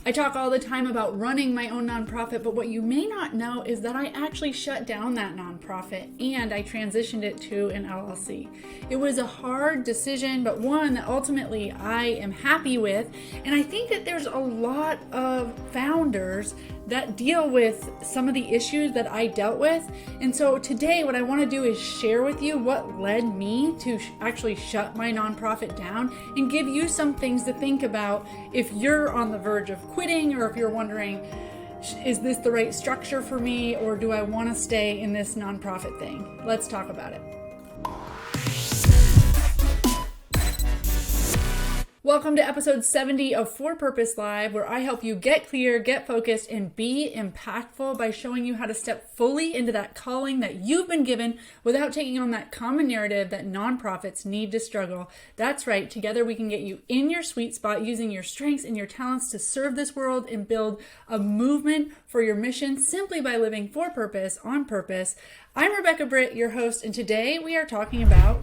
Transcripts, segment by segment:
I talk all the time about running my own nonprofit, but what you may not know is that I actually shut down that nonprofit and I transitioned it to an LLC. It was a hard decision, but one that ultimately I am happy with. And I think that there's a lot of founders that deal with some of the issues that I dealt with. And so today what I want to do is share with you what led me to actually shut my nonprofit down and give you some things to think about if you're on the verge of quitting, or if you're wondering, is this the right structure for me, or do I want to stay in this nonprofit thing? Let's talk about it. Welcome to episode 70 of For Purpose Live, where I help you get clear, get focused, and be impactful by showing you how to step fully into that calling that you've been given without taking on that common narrative that nonprofits need to struggle. That's right. Together we can get you in your sweet spot using your strengths and your talents to serve this world and build a movement for your mission simply by living for purpose, on purpose. I'm Rebecca Britt, your host, and today we are talking about,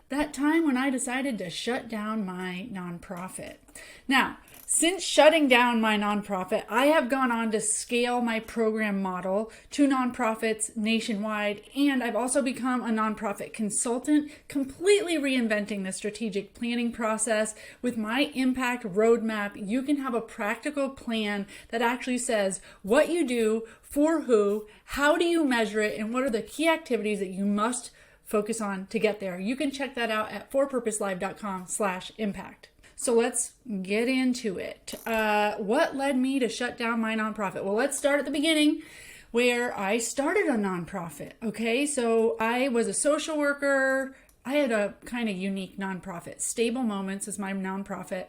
that time when I decided to shut down my nonprofit. Now, since shutting down my nonprofit, I have gone on to scale my program model to nonprofits nationwide, and I've also become a nonprofit consultant, completely reinventing the strategic planning process. With my impact roadmap, you can have a practical plan that actually says what you do, for who, how do you measure it, and what are the key activities that you must focus on to get there. You can check that out at forpurposelive.com/impact. So let's get into it. What led me to shut down my nonprofit? Well, let's start at the beginning where I started a nonprofit. Okay, so I was a social worker. I had a kind of unique nonprofit. Stable Moments is my nonprofit.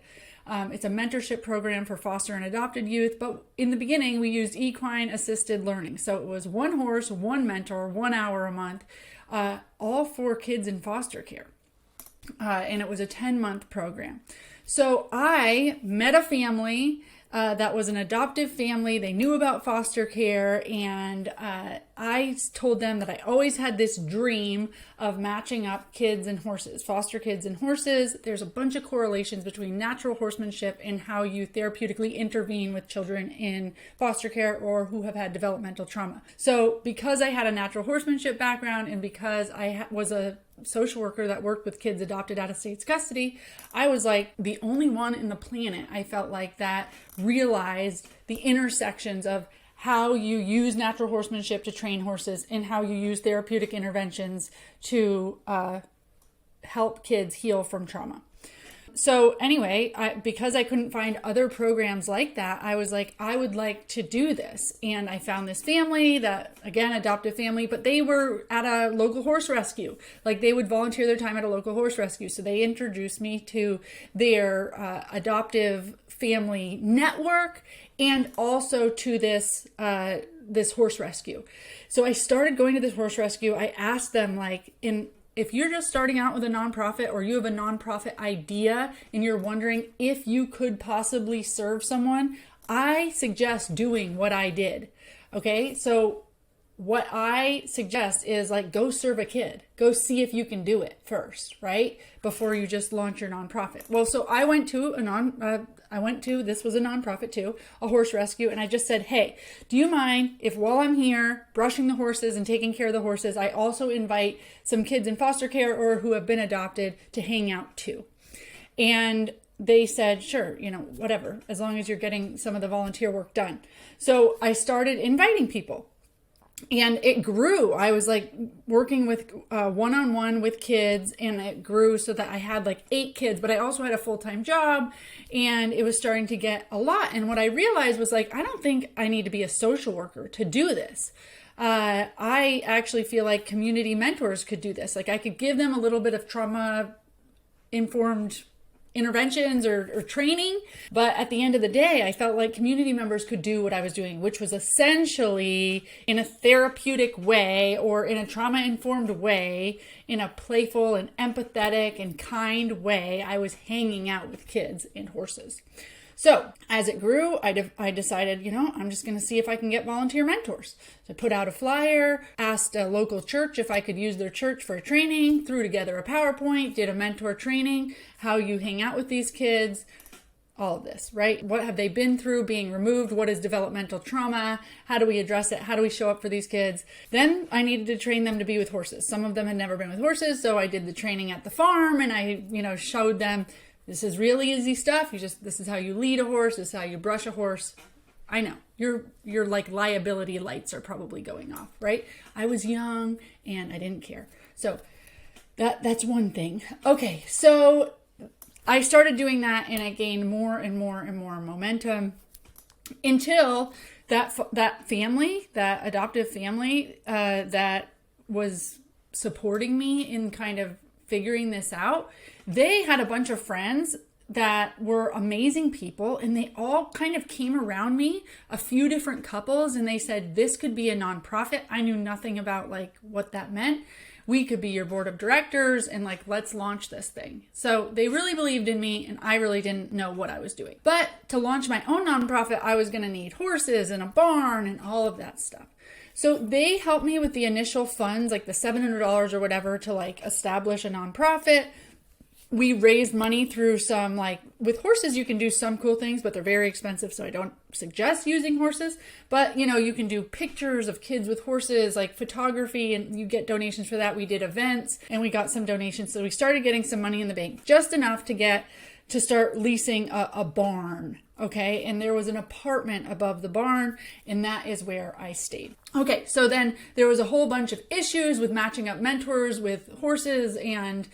It's a mentorship program for foster and adopted youth, but in the beginning we used equine assisted learning. So it was one horse, one mentor, 1 hour a month, all for kids in foster care. And it was a 10-month program. So I met a family that was an adoptive family. They knew about foster care, and I told them that I always had this dream of matching up kids and horses, foster kids and horses. There's a bunch of correlations between natural horsemanship and how you therapeutically intervene with children in foster care or who have had developmental trauma. So because I had a natural horsemanship background and because I was a social worker that worked with kids adopted out of state's custody, I was like the only one in the planet, I felt like, that realized the intersections of how you use natural horsemanship to train horses and how you use therapeutic interventions to help kids heal from trauma. So anyway, because I couldn't find other programs like that, I was like, I would like to do this. And I found this family that, again, adoptive family, but they were at a local horse rescue. Like, they would volunteer their time at a local horse rescue. So they introduced me to their adoptive family network and also to this horse rescue. So I started going to this horse rescue. I asked them, if you're just starting out with a nonprofit, or you have a nonprofit idea and you're wondering if you could possibly serve someone, I suggest doing what I did. Okay, so what I suggest is go serve a kid. Go see if you can do it first, right? Before you just launch your nonprofit. Well, so I went to this was a nonprofit too, a horse rescue. And I just said, hey, do you mind if while I'm here brushing the horses and taking care of the horses, I also invite some kids in foster care or who have been adopted to hang out too? And they said, sure, whatever, as long as you're getting some of the volunteer work done. So I started inviting people. And it grew. I was working with one-on-one with kids, and it grew so that I had 8 kids, but I also had a full-time job, and it was starting to get a lot. And what I realized was I don't think I need to be a social worker to do this. I actually feel like community mentors could do this. I could give them a little bit of trauma-informed interventions or training. But at the end of the day, I felt like community members could do what I was doing, which was essentially in a therapeutic way or in a trauma-informed way, in a playful and empathetic and kind way. I was hanging out with kids and horses. So as it grew, I decided, I'm just going to see if I can get volunteer mentors. So I put out a flyer, asked a local church if I could use their church for a training, threw together a PowerPoint, did a mentor training, how you hang out with these kids. all of this, right? What have they been through being removed? What is developmental trauma? How do we address it? How do we show up for these kids? Then I needed to train them to be with horses. Some of them had never been with horses, so I did the training at the farm, and I, showed them, this is really easy stuff. This is how you lead a horse. This is how you brush a horse. I know your like liability lights are probably going off, right? I was young and I didn't care. So that's one thing. Okay. So I started doing that, and I gained more and more and more momentum until that family, that adoptive family, that was supporting me in kind of figuring this out. They had a bunch of friends that were amazing people, and they all kind of came around me, a few different couples, and they said, this could be a nonprofit. I knew nothing about like what that meant. We could be your board of directors, and like, let's launch this thing. So they really believed in me, and I really didn't know what I was doing. But to launch my own nonprofit, I was going to need horses and a barn and all of that stuff. So they helped me with the initial funds, like the $700 or whatever, to like establish a nonprofit. We raised money through some, like with horses, you can do some cool things, but they're very expensive. So I don't suggest using horses, but you can do pictures of kids with horses, like photography, and you get donations for that. We did events and we got some donations. So we started getting some money in the bank, just enough to start leasing a barn. Okay. And there was an apartment above the barn, and that is where I stayed. Okay. So then there was a whole bunch of issues with matching up mentors with horses and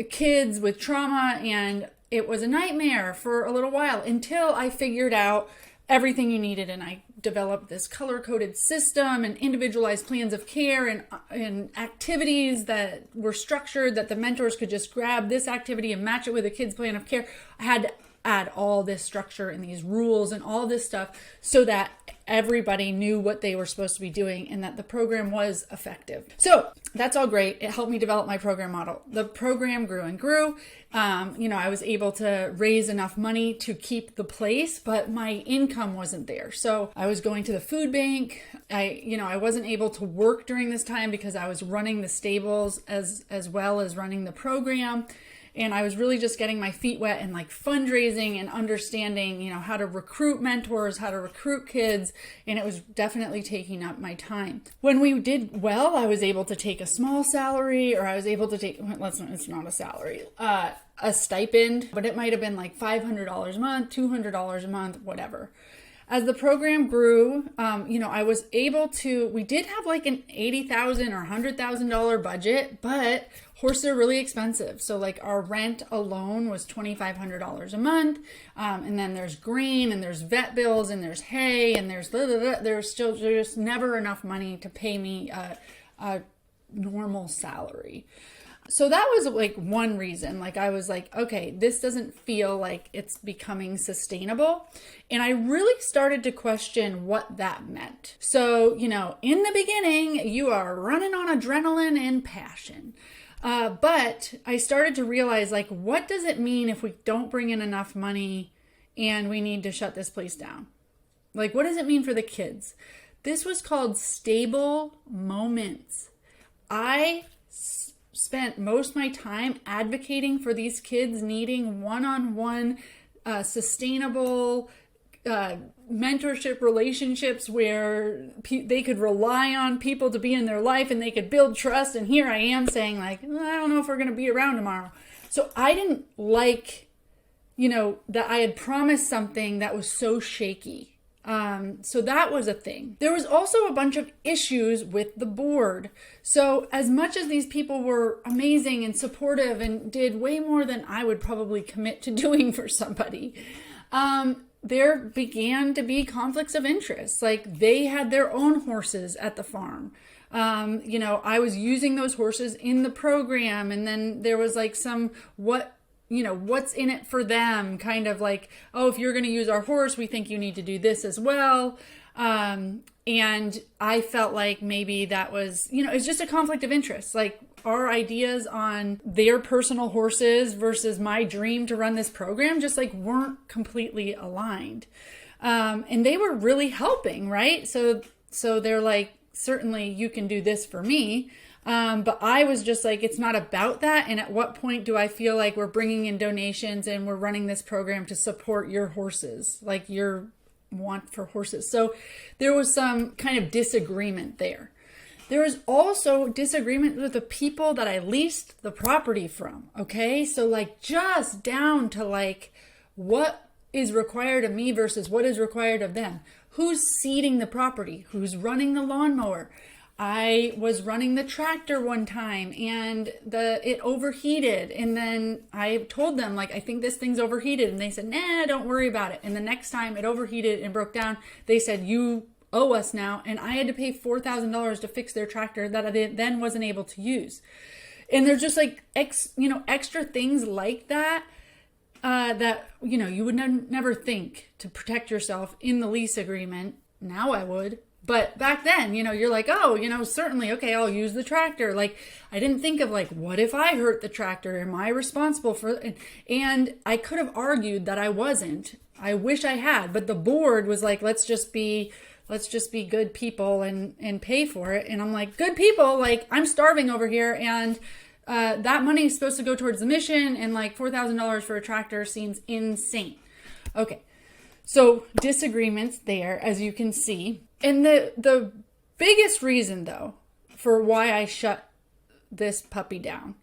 kids with trauma, and it was a nightmare for a little while until I figured out everything you needed, and I developed this color-coded system and individualized plans of care and activities that were structured that the mentors could just grab this activity and match it with a kid's plan of care. I had to add all this structure and these rules and all this stuff so that everybody knew what they were supposed to be doing and that the program was effective. So that's all great. It helped me develop my program model. The program grew and grew. I was able to raise enough money to keep the place, but my income wasn't there. So I was going to the food bank. I wasn't able to work during this time because I was running the stables as well as running the program. And I was really just getting my feet wet and like fundraising and understanding, how to recruit mentors, how to recruit kids. And it was definitely taking up my time. When we did well, I was able to take a small salary, or I was able to take, it's not a salary, a stipend, but it might've been like $500 a month, $200 a month, whatever. As the program grew, I was able to, we did have like an $80,000 or $100,000 budget, but horses are really expensive. So like our rent alone was $2,500 a month. And then there's grain and there's vet bills and there's hay and there's just never enough money to pay me a normal salary. So that was like one reason. Like I was like, okay, this doesn't feel like it's becoming sustainable. And I really started to question what that meant. So, in the beginning, you are running on adrenaline and passion. But I started to realize, like, what does it mean if we don't bring in enough money and we need to shut this place down? Like, what does it mean for the kids? This was called stable moments. I spent most of my time advocating for these kids needing one-on-one sustainable mentorship relationships where they could rely on people to be in their life and they could build trust. And here I am saying like, I don't know if we're going to be around tomorrow. So I didn't like, that I had promised something that was so shaky. So that was a thing. There was also a bunch of issues with the board. So as much as these people were amazing and supportive and did way more than I would probably commit to doing for somebody, there began to be conflicts of interest. Like they had their own horses at the farm. I was using those horses in the program, and then there was like what's in it for them, kind of like, oh, if you're going to use our horse, we think you need to do this as well. And I felt like maybe that was, it's just a conflict of interest. Like our ideas on their personal horses versus my dream to run this program just like weren't completely aligned. And they were really helping, right? So they're like, certainly you can do this for me. But I was just like, it's not about that. And at what point do I feel like we're bringing in donations and we're running this program to support your horses, like your want for horses? So there was some kind of disagreement there. There was also disagreement with the people that I leased the property from. Okay. So like just down to like what is required of me versus what is required of them. Who's seeding the property? Who's running the lawnmower? I was running the tractor one time and it overheated. And then I told them, like, I think this thing's overheated. And they said, nah, don't worry about it. And the next time it overheated and broke down, they said, you owe us now. And I had to pay $4,000 to fix their tractor that I then wasn't able to use. And there's just like, extra things like that. That, you would never think to protect yourself in the lease agreement. Now I would. But back then, you're like, oh, certainly, okay, I'll use the tractor. Like, I didn't think of like, what if I hurt the tractor? Am I responsible for it? And I could have argued that I wasn't. I wish I had. But the board was like, let's just be good people and pay for it. And I'm like, good people? Like, I'm starving over here. And that money is supposed to go towards the mission, and like $4,000 for a tractor seems insane. Okay, so disagreements there, as you can see. And the biggest reason, though, for why I shut this puppy down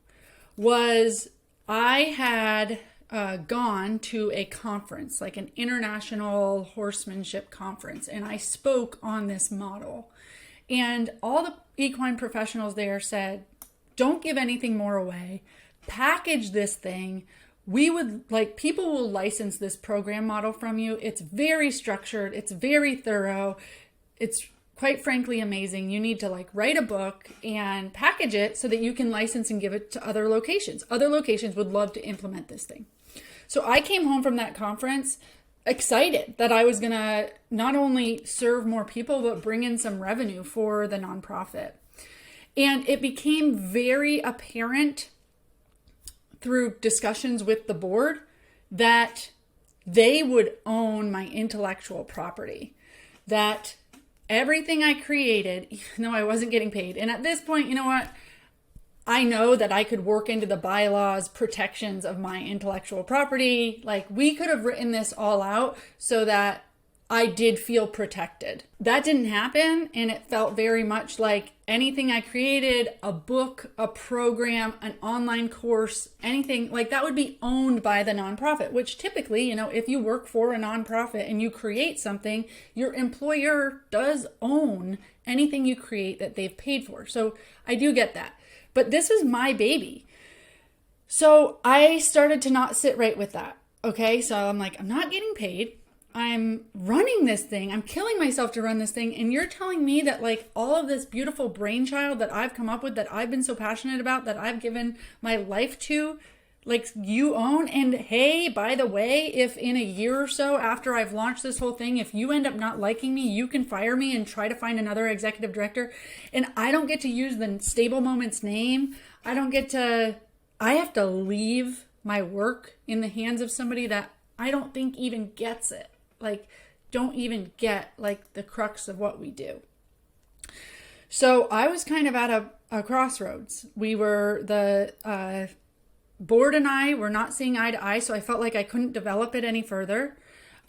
was I had gone to a conference, like an international horsemanship conference, and I spoke on this model. And all the equine professionals there said, don't give anything more away. Package this thing. People will license this program model from you. It's very structured. It's very thorough. It's quite frankly amazing. You need to write a book and package it so that you can license and give it to other locations. Other locations would love to implement this thing. So I came home from that conference excited that I was going to not only serve more people, but bring in some revenue for the nonprofit. And it became very apparent through discussions with the board that they would own my intellectual property, that everything I created, even though I wasn't getting paid. And at this point, you know what? I know that I could work into the bylaws protections of my intellectual property. Like, we could have written this all out so that I did feel protected. That didn't happen, and it felt very much like anything I created, a book, a program, an online course, anything like that would be owned by the nonprofit, which typically, if you work for a nonprofit and you create something, your employer does own anything you create that they've paid for. So I do get that. But this is my baby. So I started to not sit right with that. Okay, so I'm like, I'm not getting paid. I'm running this thing. I'm killing myself to run this thing. And you're telling me that all of this beautiful brainchild that I've come up with, that I've been so passionate about, that I've given my life to, you own. And hey, by the way, if in a year or so after I've launched this whole thing, if you end up not liking me, you can fire me and try to find another executive director. And I don't get to use the Stable Moments name. I have to leave my work in the hands of somebody that I don't think even gets it. Don't even get the crux of what we do. So I was kind of at a crossroads. The board and I were not seeing eye to eye, so I felt like I couldn't develop it any further.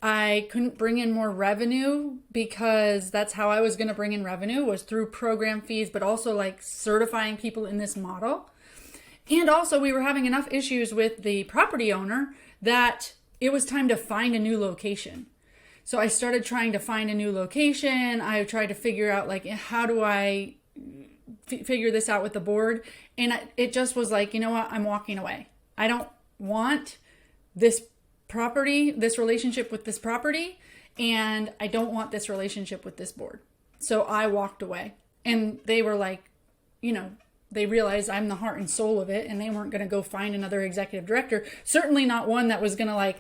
I couldn't bring in more revenue because that's how I was going to bring in revenue, was through program fees, but also certifying people in this model. And also we were having enough issues with the property owner that it was time to find a new location. So I started trying to find a new location. I tried to figure out how do I figure this out with the board. And it just was you know what? I'm walking away. I don't want this property, this relationship with this property. And I don't want this relationship with this board. So I walked away, and they were they realized I'm the heart and soul of it, and they weren't going to go find another executive director. Certainly not one that was going to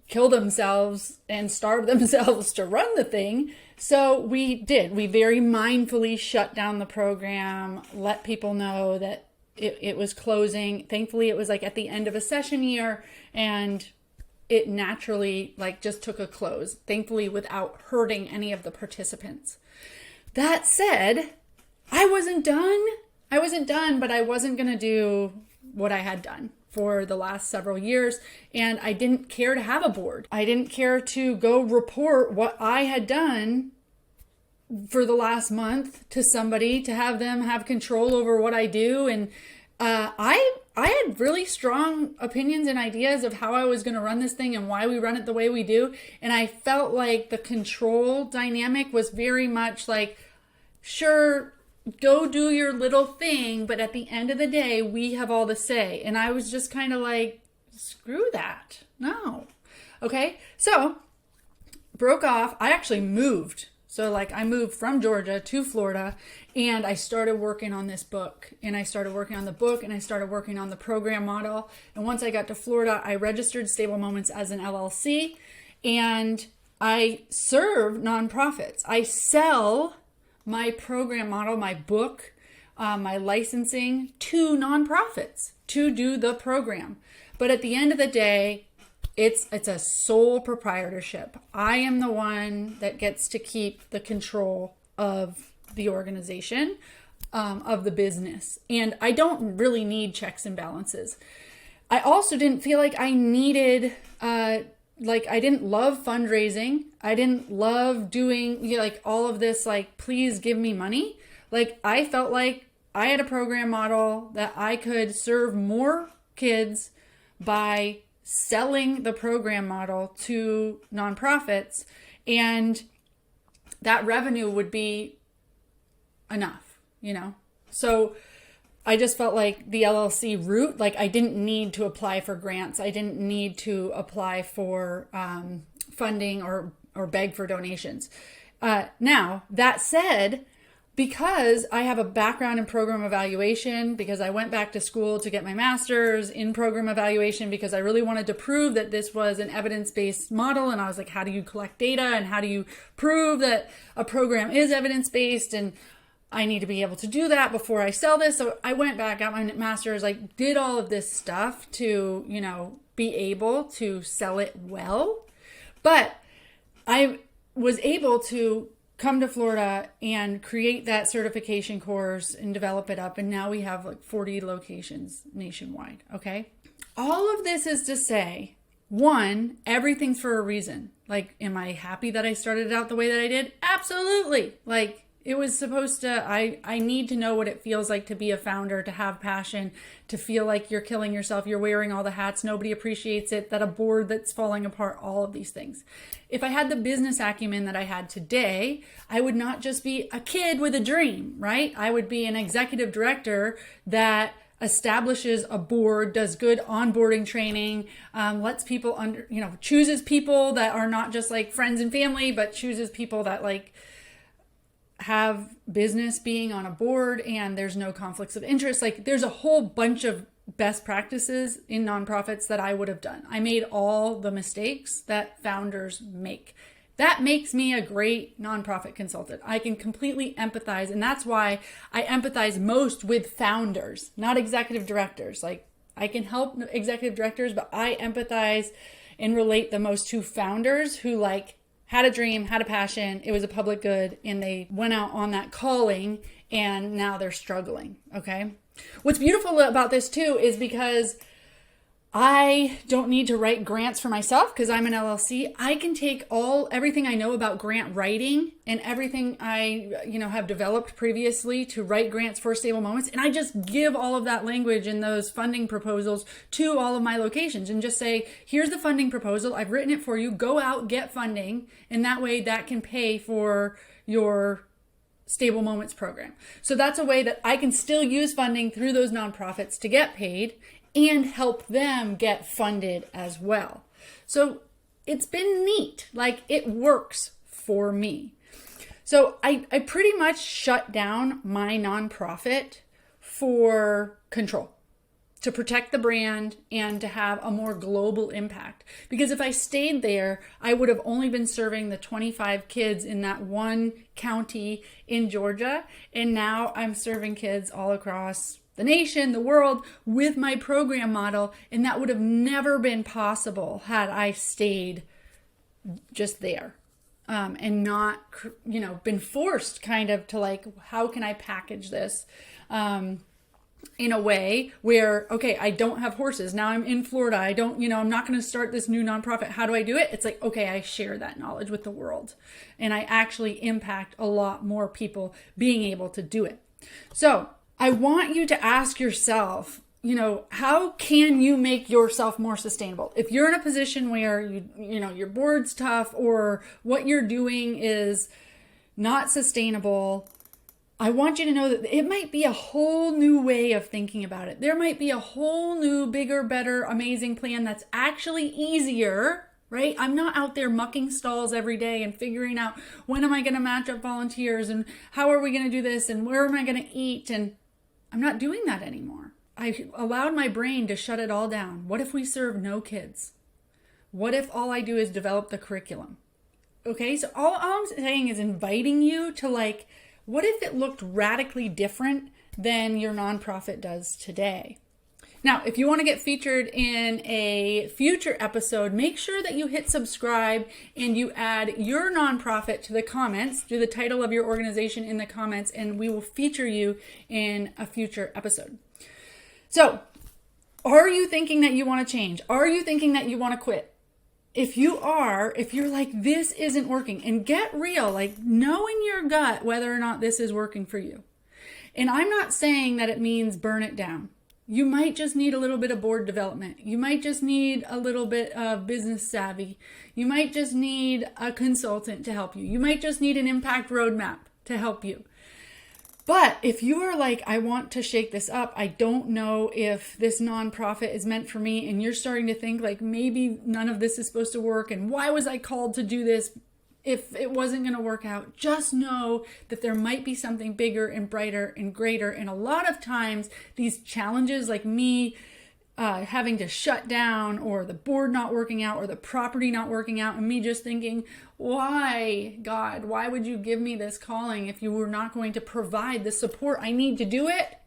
kill themselves and starve themselves to run the thing. So we did. We very mindfully shut down the program, let people know that it was closing. Thankfully, it was at the end of a session year, and it naturally just took a close, thankfully without hurting any of the participants. That said, I wasn't done. But I wasn't going to do what I had done for the last several years. And I didn't care to have a board. I didn't care to go report what I had done for the last month to somebody, to have them have control over what I do. And I had really strong opinions and ideas of how I was going to run this thing and why we run it the way we do. And I felt like the control dynamic was very much like, sure, go do your little thing, but at the end of the day, we have all the say. And I was just kind of like, screw that. No. Okay. So broke off. I actually moved. So like I moved from Georgia to Florida, and I started working on this book, and I started working on the book, and I started working on the program model. And once I got to Florida, I registered Stable Moments as an LLC, and I serve nonprofits. I sell my program model, my book, my licensing to nonprofits to do the program. But at the end of the day, it's a sole proprietorship. I am the one that gets to keep the control of the organization, of the business. And I don't really need checks and balances. I also didn't feel like I needed, I didn't love fundraising. I didn't love doing like all of this, like, please give me money. Like, I felt like I had a program model that I could serve more kids by selling the program model to nonprofits, and that revenue would be enough, So I just felt like the LLC route, like I didn't need to apply for grants. I didn't need to apply for funding or beg for donations. Now, that said, because I have a background in program evaluation, because I went back to school to get my master's in program evaluation, because I really wanted to prove that this was an evidence-based model. And I was like, how do you collect data and how do you prove that a program is evidence-based? And I need to be able to do that before I sell this. So I went back, got my master's, like did all of this stuff to, be able to sell it well. But I was able to come to Florida and create that certification course and develop it up. And now we have like 40 locations nationwide. Okay. All of this is to say, one, everything's for a reason. Like, am I happy that I started out the way that I did? Absolutely. Like, it was supposed to, I need to know what it feels like to be a founder, to have passion, to feel like you're killing yourself, you're wearing all the hats, nobody appreciates it, that a board that's falling apart, all of these things. If I had the business acumen that I had today, I would not just be a kid with a dream, right? I would be an executive director that establishes a board, does good onboarding training, lets people chooses people that are not just like friends and family, but chooses people that like have business being on a board and there's no conflicts of interest. Like, there's a whole bunch of best practices in nonprofits that I would have done. I made all the mistakes that founders make. That makes me a great nonprofit consultant. I can completely empathize. And that's why I empathize most with founders, not executive directors. Like, I can help executive directors, but I empathize and relate the most to founders who like had a dream, had a passion, it was a public good, and they went out on that calling and now they're struggling, okay? What's beautiful about this too is because I don't need to write grants for myself because I'm an LLC. I can take everything I know about grant writing and everything I, have developed previously to write grants for Stable Moments. And I just give all of that language and those funding proposals to all of my locations and just say, here's the funding proposal. I've written it for you. Go out, get funding. And that way that can pay for your Stable Moments program. So that's a way that I can still use funding through those nonprofits to get paid and help them get funded as well. So it's been neat. Like, it works for me. So I pretty much shut down my nonprofit for control, to protect the brand and to have a more global impact. Because if I stayed there, I would have only been serving the 25 kids in that one county in Georgia. And now I'm serving kids all across the nation, the world, with my program model. And that would have never been possible had I stayed just there. and not, been forced kind of to like, how can I package this in a way where, okay, I don't have horses. Now I'm in Florida. I'm not going to start this new nonprofit. How do I do it? It's like, okay, I share that knowledge with the world and I actually impact a lot more people being able to do it. So I want you to ask yourself, how can you make yourself more sustainable? If you're in a position where your board's tough or what you're doing is not sustainable, I want you to know that it might be a whole new way of thinking about it. There might be a whole new, bigger, better, amazing plan that's actually easier, right? I'm not out there mucking stalls every day and figuring out when am I going to match up volunteers and how are we going to do this and where am I going to eat? And I'm not doing that anymore. I allowed my brain to shut it all down. What if we serve no kids? What if all I do is develop the curriculum? Okay, so all I'm saying is inviting you to like, what if it looked radically different than your nonprofit does today? Now, if you want to get featured in a future episode, make sure that you hit subscribe and you add your nonprofit to the comments, do the title of your organization in the comments, and we will feature you in a future episode. So, are you thinking that you want to change? Are you thinking that you want to quit? If you're like, this isn't working, and get real, like know in your gut whether or not this is working for you. And I'm not saying that it means burn it down. You might just need a little bit of board development. You might just need a little bit of business savvy. You might just need a consultant to help you. You might just need an impact roadmap to help you. But if you are like, I want to shake this up, I don't know if this nonprofit is meant for me, and you're starting to think like maybe none of this is supposed to work, and why was I called to do this if it wasn't going to work out? Just know that there might be something bigger and brighter and greater. And a lot of times these challenges like me having to shut down, or the board not working out, or the property not working out, and me just thinking, why, God, why would you give me this calling if you were not going to provide the support I need to do it?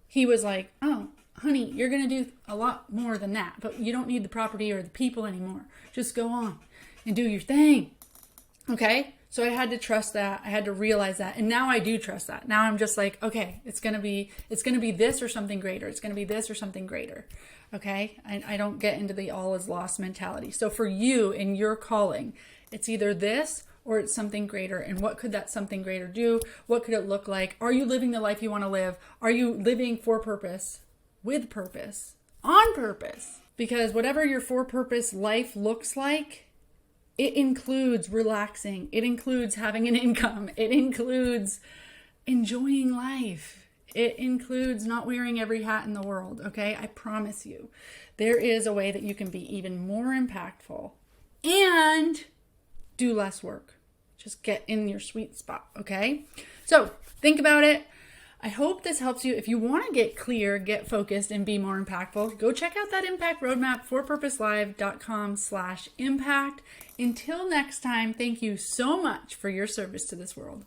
He was like, oh, honey, you're going to do a lot more than that, but you don't need the property or the people anymore. Just go on and do your thing. Okay? So I had to trust that. I had to realize that. And now I do trust that. Now I'm just like, okay, it's going to be this or something greater. It's going to be this or something greater. Okay? I don't get into the all is lost mentality. So for you in your calling, it's either this or it's something greater. And what could that something greater do? What could it look like? Are you living the life you want to live? Are you living for purpose, with purpose, on purpose? Because whatever your for purpose life looks like, it includes relaxing. It includes having an income. It includes enjoying life. It includes not wearing every hat in the world, okay? I promise you, there is a way that you can be even more impactful and do less work. Just get in your sweet spot, okay? So think about it. I hope this helps you. If you want to get clear, get focused, and be more impactful, go check out that impact roadmap, forpurposelive.com/impact. Until next time, thank you so much for your service to this world.